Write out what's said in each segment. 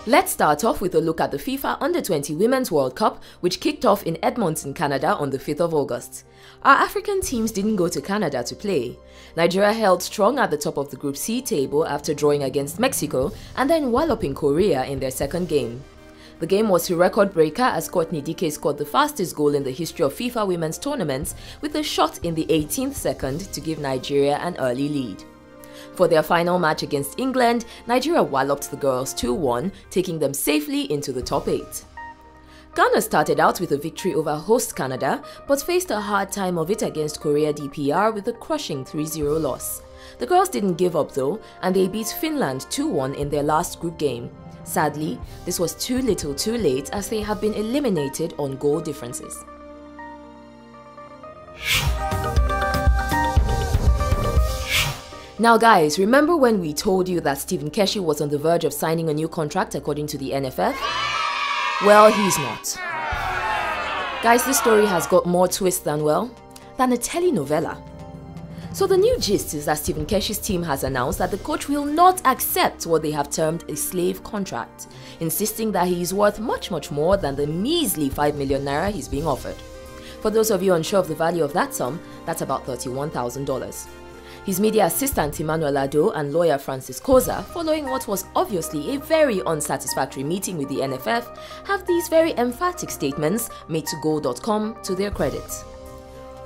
Let's start off with a look at the FIFA Under-20 Women's World Cup, which kicked off in Edmonton, Canada on the 5th of August. Our African teams didn't go to Canada to play. Nigeria held strong at the top of the Group C table after drawing against Mexico and then walloping Korea in their second game. The game was a record breaker as Courtney Dike scored the fastest goal in the history of FIFA women's tournaments with a shot in the 18th second to give Nigeria an early lead. For their final match against England, Nigeria walloped the girls 2-1, taking them safely into the top 8. Ghana started out with a victory over host Canada, but faced a hard time of it against Korea DPR with a crushing 3-0 loss. The girls didn't give up though, and they beat Finland 2-1 in their last group game. Sadly, this was too little too late as they have been eliminated on goal differences. Now guys, remember when we told you that Keshi was on the verge of signing a new contract according to the NFF? Well, he's not. Guys, this story has got more twists than a telenovela. So the new gist is that Keshi's team has announced that the coach will not accept what they have termed a slave contract, insisting that he is worth much more than the measly 5 million naira he's being offered. For those of you unsure of the value of that sum, that's about $31,000. His media assistant Emmanuel Ado and lawyer Francis Koza, following what was obviously a very unsatisfactory meeting with the NFF, have these very emphatic statements made to Goal.com to their credit.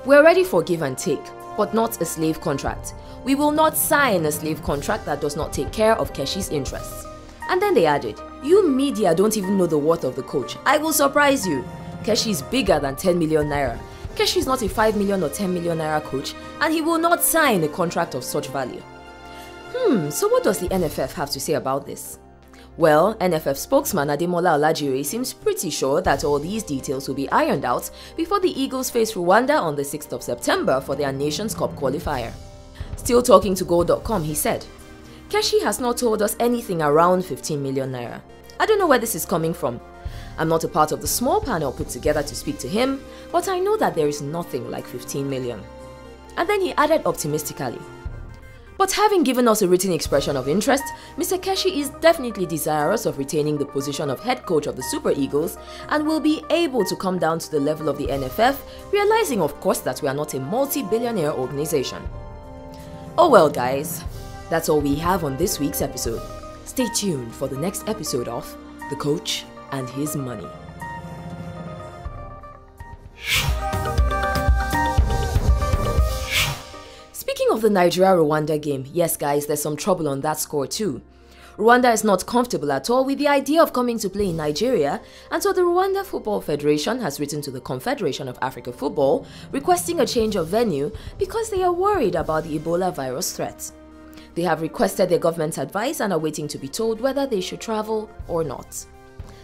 We're ready for give and take, but not a slave contract. We will not sign a slave contract that does not take care of Keshi's interests. And then they added, you media don't even know the worth of the coach. I will surprise you. Keshi is bigger than 10 million naira. Keshi is not a 5 million or 10 million naira coach, and he will not sign a contract of such value. So what does the NFF have to say about this? Well, NFF spokesman Ademola Olajire seems pretty sure that all these details will be ironed out before the Eagles face Rwanda on the 6th of September for their Nations Cup qualifier. Still talking to Goal.com, he said, Keshi has not told us anything around 15 million naira. I don't know where this is coming from. I'm not a part of the small panel put together to speak to him, but I know that there is nothing like 15 million. And then he added optimistically, but having given us a written expression of interest, Mr. Keshi is definitely desirous of retaining the position of head coach of the Super Eagles and will be able to come down to the level of the NFF, realizing of course that we are not a multi-billionaire organization. Oh well guys, that's all we have on this week's episode. Stay tuned for the next episode of The Coach and His Money. Speaking of the Nigeria-Rwanda game, yes guys, there's some trouble on that score too. Rwanda is not comfortable at all with the idea of coming to play in Nigeria, and so the Rwanda Football Federation has written to the Confederation of Africa Football requesting a change of venue because they are worried about the Ebola virus threat. They have requested their government's advice and are waiting to be told whether they should travel or not.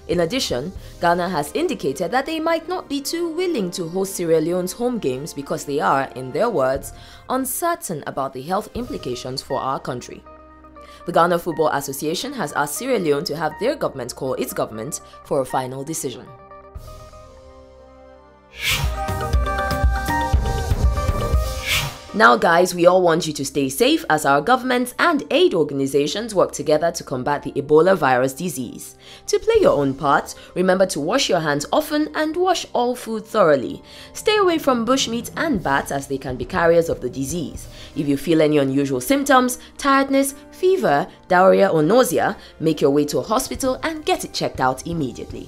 In addition, Ghana has indicated that they might not be too willing to host Sierra Leone's home games because they are, in their words, uncertain about the health implications for our country. The Ghana Football Association has asked Sierra Leone to have their government call its government for a final decision. Now guys, we all want you to stay safe as our governments and aid organizations work together to combat the Ebola virus disease. To play your own part, remember to wash your hands often and wash all food thoroughly. Stay away from bushmeat and bats as they can be carriers of the disease. If you feel any unusual symptoms, tiredness, fever, diarrhea or nausea, make your way to a hospital and get it checked out immediately.